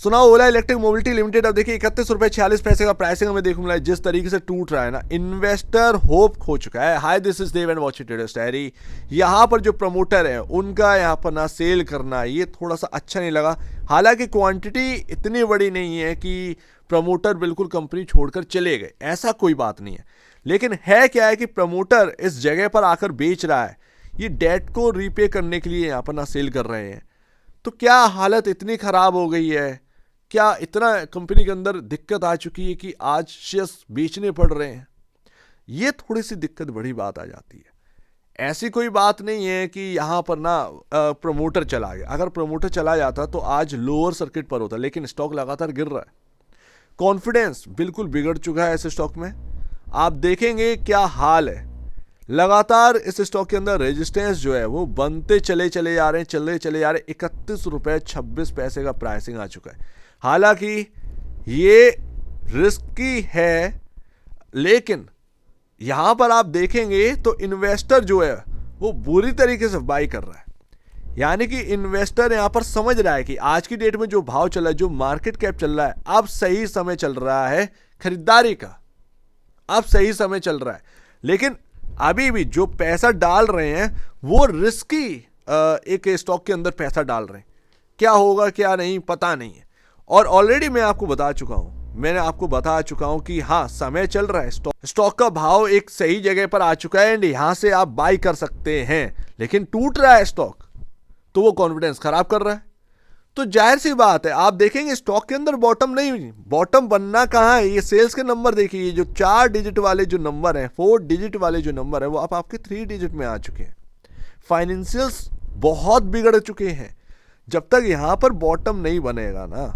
सुना ओला electric mobility limited, अब देखिए 31 रुपये 46 पैसे का प्राइसिंग हमें देखने मिला है। जिस तरीके से टूट रहा है ना, इन्वेस्टर होप खो चुका है। Hi, this is Dev and watch it diary. यहाँ पर जो प्रमोटर है उनका यहाँ पर ना सेल करना ये थोड़ा सा अच्छा नहीं लगा। हालांकि क्वांटिटी इतनी बड़ी नहीं है कि प्रमोटर बिल्कुल कंपनी छोड़कर चले गए, ऐसा कोई बात नहीं है। लेकिन है क्या है कि प्रमोटर इस जगह पर आकर बेच रहा है, ये डेट को रीपे करने के लिए यहाँ पर ना सेल कर रहे हैं। तो क्या हालत इतनी खराब हो गई है, क्या इतना कंपनी के अंदर दिक्कत आ चुकी है कि आज शेयर्स बेचने पड़ रहे हैं? ये थोड़ी सी दिक्कत बड़ी बात आ जाती है। ऐसी कोई बात नहीं है कि यहाँ पर ना प्रमोटर चला गया। अगर प्रमोटर चला जाता तो आज लोअर सर्किट पर होता, लेकिन स्टॉक लगातार गिर रहा है। कॉन्फिडेंस बिल्कुल बिगड़ चुका है इस स्टॉक में। आप देखेंगे क्या हाल है, लगातार इस स्टॉक के अंदर रेजिस्टेंस जो है वो बनते चले जा रहे हैं, चले जा रहे हैं। 31 रुपये 26 पैसे का प्राइसिंग आ चुका है। हालांकि ये रिस्की है, लेकिन यहां पर आप देखेंगे तो इन्वेस्टर जो है वो बुरी तरीके से बाई कर रहा है। यानी कि इन्वेस्टर यहां पर समझ रहा है कि आज की डेट में जो भाव चल रहा है, जो मार्केट कैप चल रहा है, अब सही समय चल रहा है खरीदारी का, अब सही समय चल रहा है। लेकिन अभी भी जो पैसा डाल रहे हैं वो रिस्की एक स्टॉक के अंदर पैसा डाल रहे हैं। क्या होगा क्या नहीं पता नहीं है। और ऑलरेडी मैंने आपको बता चुका हूं कि हाँ, समय चल रहा है, स्टॉक का भाव एक सही जगह पर आ चुका है एंड यहां से आप बाई कर सकते हैं। लेकिन टूट रहा है स्टॉक तो वो कॉन्फिडेंस खराब कर रहा है। तो जाहिर सी बात है, आप देखेंगे स्टॉक के अंदर बॉटम नहीं, बॉटम बनना कहां है। ये सेल्स के नंबर देखिए, ये जो 4 डिजिट वाले जो नंबर है, 4 डिजिट वाले जो नंबर है, वो अब आपके 3 डिजिट में आ चुके हैं। फाइनेंशियल्स बहुत बिगड़ चुके हैं। जब तक यहां पर बॉटम नहीं बनेगा ना,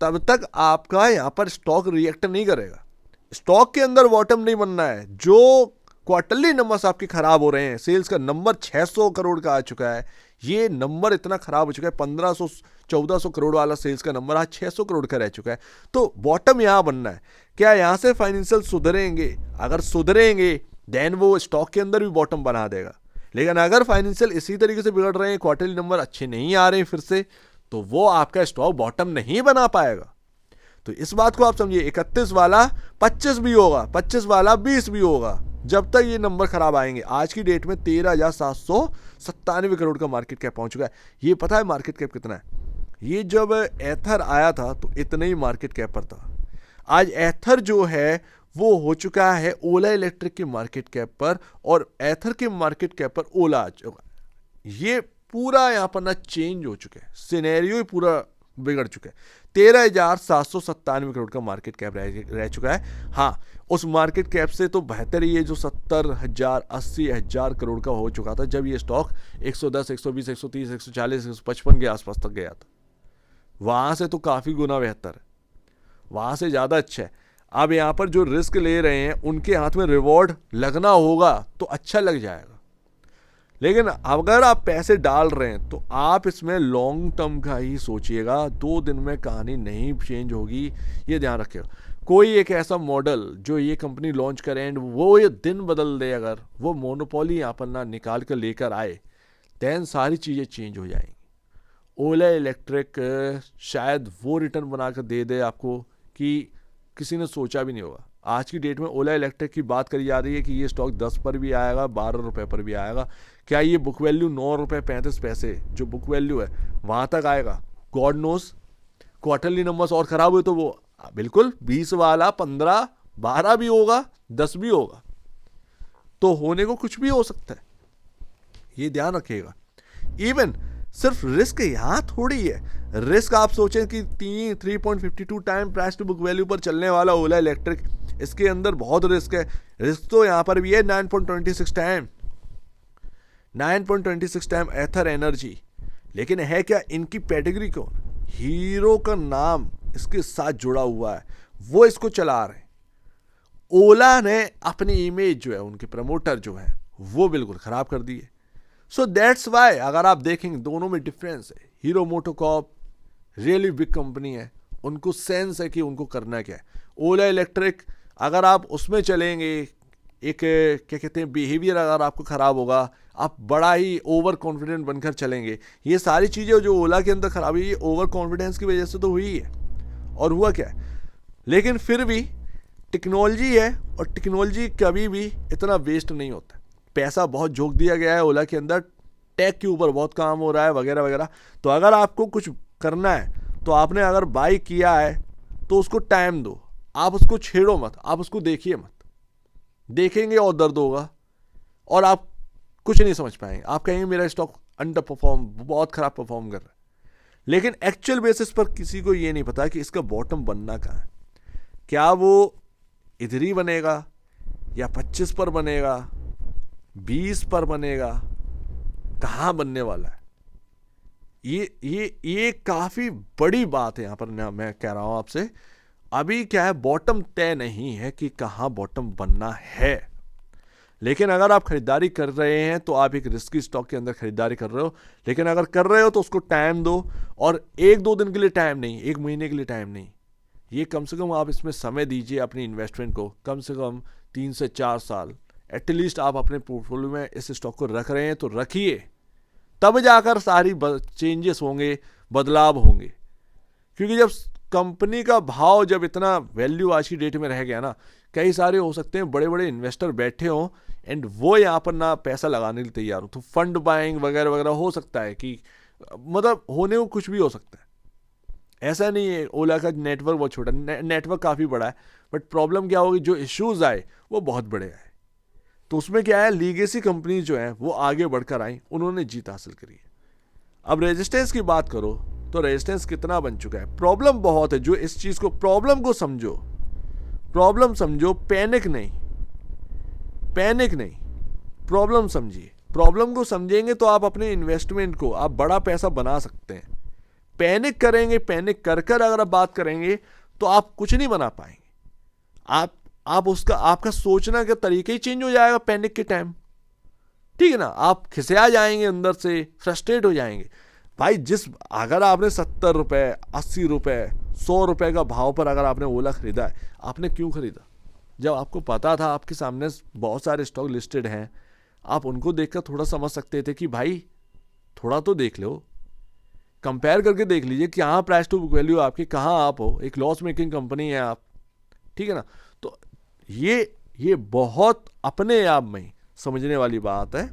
तब तक आपका यहां पर स्टॉक रिएक्ट नहीं करेगा। स्टॉक के अंदर बॉटम नहीं बनना है। जो क्वार्टरली नंबर्स आपके खराब हो रहे हैं, सेल्स का नंबर 600 करोड़ का आ चुका है, ये नंबर इतना खराब हो चुका है, 1500 1400 करोड़ वाला सेल्स का नंबर आज 600 करोड़ का रह चुका है। तो बॉटम यहां बनना है। क्या यहां से फाइनेंशियल सुधरेंगे? अगर सुधरेंगे देन वो स्टॉक के अंदर भी बॉटम बना देगा। लेकिन अगर फाइनेंशियल इसी तरीके से बिगड़ रहे हैं, क्वार्टरली नंबर अच्छे नहीं आ रहे हैं फिर से, तो वो आपका स्टॉक बॉटम नहीं बना पाएगा। तो इस बात को आप समझिए, 31 वाला 25 भी होगा, 25 वाला 20 भी होगा, जब तक ये नंबर खराब आएंगे। आज की डेट में 13,797 करोड़ का मार्केट कैप पहुंच चुका है। ये पता है मार्केट कैप कितना है? ये जब एथर आया था तो इतने ही मार्केट कैप पर था। आज एथर जो है वो हो चुका है ओला इलेक्ट्रिक के मार्केट कैप पर, और एथर के मार्केट कैप पर ओला आ चुका है। ये पूरा यहाँ पर ना चेंज हो चुका है, सिनेरियो ही पूरा बिगड़ चुका है। 13,797 करोड़ का मार्केट कैप रह चुका है। हाँ, उस मार्केट कैप से तो बेहतर ही है जो 70,000 80,000 करोड़ का हो चुका था, जब ये स्टॉक 110 120 130 140 155 के आसपास तक गया था। वहां से तो काफी गुना बेहतर है, वहां से ज्यादा अच्छा है। अब यहाँ पर जो रिस्क ले रहे हैं उनके हाथ में रिवॉर्ड लगना होगा तो अच्छा लग जाएगा। लेकिन अगर आप पैसे डाल रहे हैं तो आप इसमें लॉन्ग टर्म का ही सोचिएगा। 2 दिन में कहानी नहीं चेंज होगी, ये ध्यान रखिएगा। कोई एक ऐसा मॉडल जो ये कंपनी लॉन्च करे एंड वो ये दिन बदल दे, अगर वो मोनोपोली यहाँ पर ना निकाल कर लेकर आए, देन सारी चीज़ें चेंज हो जाएंगी। ओला इलेक्ट्रिक शायद वो रिटर्न बनाकर दे दे आपको कि किसी ने सोचा भी नहीं होगा। आज की डेट में ओला इलेक्ट्रिक की बात करी जा रही है कि ये स्टॉक 10 पर भी आएगा, 12 रुपये पर भी आएगा। क्या ये बुक वैल्यू 9 रुपये 35 पैसे जो बुक वैल्यू है वहाँ तक आएगा? God knows. क्वार्टरली नंबर्स और ख़राब हुए तो वो बिल्कुल 20 वाला 15 12 भी होगा, 10 भी होगा। तो होने को कुछ भी हो सकता है, ये ध्यान रखिएगा। इवन सिर्फ रिस्क यहाँ थोड़ी है। रिस्क आप सोचें कि 3.52 time price to book value पर चलने वाला ओला इलेक्ट्रिक, इसके अंदर बहुत रिस्क है। रिस्क तो यहाँ पर भी है 9.26 टाइम, 9.26 टाइम एथर एनर्जी। लेकिन है क्या इनकी पेडिग्री को, हीरो का नाम इसके साथ जुड़ा हुआ है, वो इसको चला रहे हैं। ओला ने अपनी इमेज जो है, उनके प्रमोटर जो है वो बिल्कुल खराब कर दी है। सो दैट्स वाई अगर आप देखेंगे दोनों में डिफरेंस है। Hero MotoCorp really big company है, उनको सेंस है कि उनको करना क्या है। ओला इलेक्ट्रिक अगर आप उसमें चलेंगे, एक क्या कहते हैं बिहेवियर अगर आपको खराब होगा, आप बड़ा ही ओवर कॉन्फिडेंट बनकर चलेंगे। ये सारी चीज़ें जो ओला के अंदर खराबी, ये ओवर कॉन्फिडेंस की वजह से तो हुई है। और हुआ क्या है, लेकिन फिर भी टेक्नोलॉजी है, और टेक्नोलॉजी कभी भी इतना वेस्ट नहीं होता। पैसा बहुत झोंक दिया गया है ओला के अंदर, टेक के ऊपर बहुत काम हो रहा है वगैरह वगैरह। तो अगर आपको कुछ करना है तो आपने अगर बाई किया है तो उसको टाइम दो, आप उसको छेड़ो मत, आप उसको देखिए मत। देखेंगे और दर्द होगा और आप कुछ नहीं समझ पाएंगे। आप कहेंगे मेरा स्टॉक अंडर परफॉर्म, बहुत खराब परफॉर्म कर रहा है, लेकिन एक्चुअल बेसिस पर किसी को ये नहीं पता कि इसका बॉटम बनना कहाँ है। क्या वो इधर ही बनेगा, या 25 पर बनेगा, 20 पर बनेगा, कहाँ बनने वाला है? ये काफी बड़ी बात है यहाँ पर ना, मैं कह रहा हूं आपसे। अभी क्या है, बॉटम तय नहीं है कि कहाँ बॉटम बनना है। लेकिन अगर आप खरीदारी कर रहे हैं तो आप एक रिस्की स्टॉक के अंदर खरीदारी कर रहे हो, लेकिन अगर कर रहे हो तो उसको टाइम दो, और 1-2 दिन के लिए टाइम नहीं, 1 महीने के लिए टाइम नहीं, ये कम से कम आप इसमें समय दीजिए अपनी इन्वेस्टमेंट को, कम से कम 3 से 4 साल एटलीस्ट आप अपने पोर्टफोलियो में इस स्टॉक को रख रहे हैं तो रखिए, तब जाकर सारी चेंजेस होंगे, बदलाव होंगे। क्योंकि जब कंपनी का भाव जब इतना वैल्यू आज की डेट में रह गया ना, कई सारे हो सकते हैं बड़े बड़े इन्वेस्टर बैठे हों एंड वो यहाँ पर ना पैसा लगाने के लिए तैयार हो, तो फंड बाइंग वगैरह वगैरह हो सकता है कि मतलब होने को कुछ भी हो सकता है। ऐसा नहीं है, ओला का नेटवर्क बहुत छोटा, नेटवर्क काफ़ी बड़ा है, बट प्रॉब्लम क्या होगी, जो इश्यूज आए वो बहुत बड़े आए। तो उसमें क्या है, लीगेसी कंपनी जो है वो आगे बढ़कर आई, उन्होंने जीत हासिल करी है। अब रेजिस्टेंस की बात करो तो रेजिस्टेंस कितना बन चुका है, प्रॉब्लम बहुत है। जो इस चीज़ को, प्रॉब्लम को समझो, प्रॉब्लम समझो, पैनिक नहीं, पैनिक नहीं, प्रॉब्लम समझिए। प्रॉब्लम को समझेंगे तो आप अपने इन्वेस्टमेंट को आप बड़ा पैसा बना सकते हैं। पैनिक करेंगे, पैनिक कर कर अगर आप बात करेंगे तो आप कुछ नहीं बना पाएंगे। आप उसका, आपका सोचना का तरीका ही चेंज हो जाएगा पैनिक के टाइम, ठीक है ना। आप खिसिया जाएंगे, अंदर से फ्रस्ट्रेट हो जाएंगे। भाई अगर आपने 70 रुपए, 80 रुपए, 100 रुपए का भाव पर अगर आपने ओला खरीदा है, आपने क्यों खरीदा? जब आपको पता था, आपके सामने बहुत सारे स्टॉक लिस्टेड हैं, आप उनको देखकर थोड़ा समझ सकते थे कि भाई थोड़ा तो देख लो, कंपेयर करके देख लीजिए कि कहाँ प्राइस टू बुक वैल्यू आपकी, कहाँ आप हो, एक लॉस मेकिंग कंपनी है आप, ठीक है ना। तो ये बहुत अपने आप में समझने वाली बात है।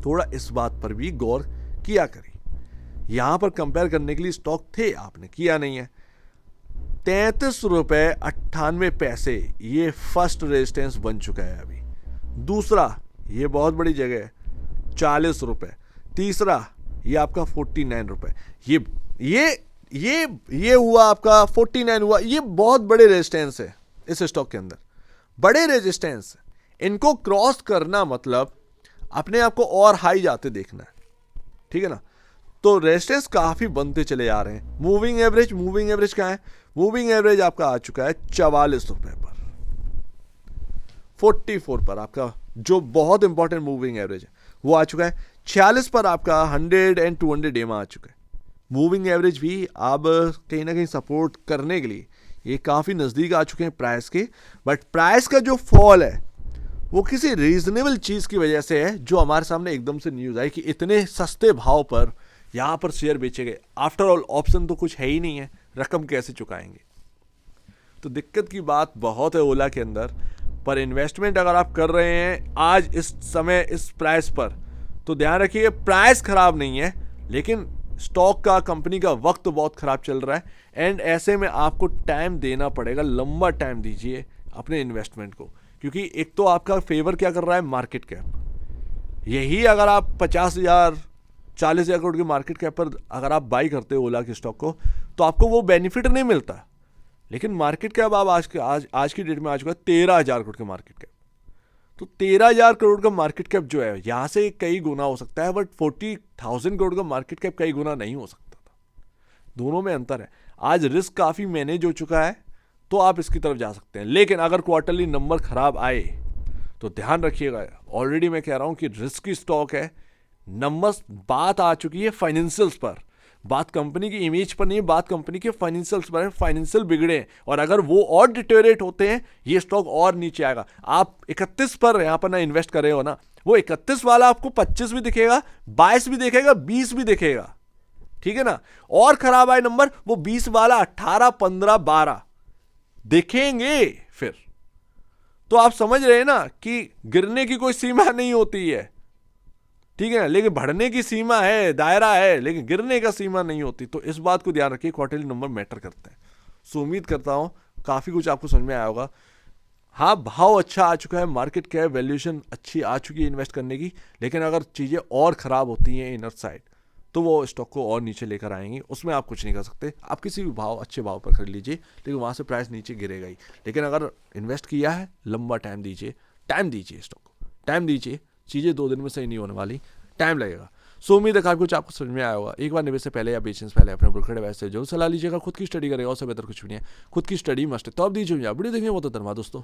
थोड़ा इस बात पर भी गौर किया करिए। यहां पर कंपेयर करने के लिए स्टॉक थे, आपने किया नहीं है। 33 रुपए 98 पैसे ये फर्स्ट रेजिस्टेंस बन चुका है अभी। दूसरा, ये बहुत बड़ी जगह है, 40 रुपए। तीसरा, ये आपका 49 रुपए। ये हुआ आपका 49 हुआ। ये बहुत बड़े रेजिस्टेंस है इस स्टॉक के अंदर, बड़े रेजिस्टेंस। इनको क्रॉस करना मतलब अपने आप को और हाई जाते देखना है, ठीक है ना। तो रेजिस्टेंस काफी बनते चले आ रहे हैं। मूविंग एवरेज कहाँ है? मूविंग एवरेज आपका आ चुका है 44 रुपए पर, 44 पर आपका जो बहुत इंपॉर्टेंट मूविंग एवरेज है वो आ चुका है। 46 पर आपका 100 एंड 200 डे में आ चुका है। मूविंग एवरेज भी अब कहीं ना कहीं सपोर्ट करने के लिए ये काफ़ी नज़दीक आ चुके हैं प्राइस के। बट प्राइस का जो फॉल है वो किसी रीजनेबल चीज़ की वजह से है, जो हमारे सामने एकदम से न्यूज़ आई कि इतने सस्ते भाव पर यहाँ पर शेयर बेचे गए। आफ्टर ऑल ऑप्शन तो कुछ है ही नहीं है, रकम कैसे चुकाएंगे? तो दिक्कत की बात बहुत है ओला के अंदर। पर इन्वेस्टमेंट अगर आप कर रहे हैं आज इस समय इस प्राइस पर, तो ध्यान रखिए प्राइस खराब नहीं है, लेकिन स्टॉक का, कंपनी का वक्त बहुत खराब चल रहा है। एंड ऐसे में आपको टाइम देना पड़ेगा, लंबा टाइम दीजिए अपने इन्वेस्टमेंट को। क्योंकि एक तो आपका फेवर क्या कर रहा है, मार्केट कैप। यही अगर आप 50,000 40,000 करोड़ की मार्केट कैप पर अगर आप बाई करते हो ओला के स्टॉक को, तो आपको वो बेनिफिट नहीं मिलता। लेकिन मार्केट कैप आप आज की डेट में आ चुका है 13,000 करोड़ की मार्केट कैप। तो 13,000 करोड़ का मार्केट कैप जो है, यहाँ से कई गुना हो सकता है, बट 40,000 करोड़ का मार्केट कैप कई गुना नहीं हो सकता था। दोनों में अंतर है। आज रिस्क काफ़ी मैनेज हो चुका है, तो आप इसकी तरफ जा सकते हैं। लेकिन अगर क्वार्टरली नंबर खराब आए तो ध्यान रखिएगा, ऑलरेडी मैं कह रहा हूँ कि रिस्की स्टॉक है। नंबर्स, बात आ चुकी है फाइनेंशियल्स पर, बात कंपनी की इमेज पर नहीं है, बात कंपनी के फाइनेंशियल्स पर है। फाइनेंशियल बिगड़े हैं और अगर वो और डिटेरियोरेट होते हैं ये स्टॉक और नीचे आएगा। आप 31 पर यहां पर ना इन्वेस्ट कर रहे हो ना, वो 31 वाला आपको 25 भी दिखेगा, 22 भी दिखेगा, 20 भी दिखेगा, ठीक है ना। और खराब आए नंबर वो 20 वाला 18, 15, 12 दिखेंगे फिर। तो आप समझ रहे हैं ना कि गिरने की कोई सीमा नहीं होती है, ठीक है, लेकिन बढ़ने की सीमा है, दायरा है, लेकिन गिरने का सीमा नहीं होती। तो इस बात को ध्यान रखिए, क्वार्टरली नंबर मैटर करते हैं। सो उम्मीद करता हूं काफी कुछ आपको समझ में आया होगा। हाँ, भाव अच्छा आ चुका है, मार्केट कैप वैल्यूएशन अच्छी आ चुकी है इन्वेस्ट करने की, लेकिन अगर चीजें और खराब होती हैं इनर साइड तो वो स्टॉक को और नीचे लेकर आएंगी, उसमें आप कुछ नहीं कर सकते। आप किसी भी भाव अच्छे भाव पर खरीद लीजिए, लेकिन वहां से प्राइस नीचे गिरेगा ही। लेकिन अगर इन्वेस्ट किया है, लंबा टाइम दीजिए स्टॉक को, टाइम दीजिए। चीजें 2 दिन में सही नहीं होने वाली, टाइम लगेगा। सो उम्मीद है काफी कुछ आपको समझ में आया होगा। एक बार निवेश से पहले या बेचने से पहले अपने ब्रोकर एडवाइस से जरूर सलाह लीजिएगा। खुद की स्टडी करेगा, उससे बेहतर कुछ भी नहीं है, खुद की स्टडी मस्ट है। तो अब दीजिए वीडियो देखिए, बहुत धन्यवाद दोस्तों।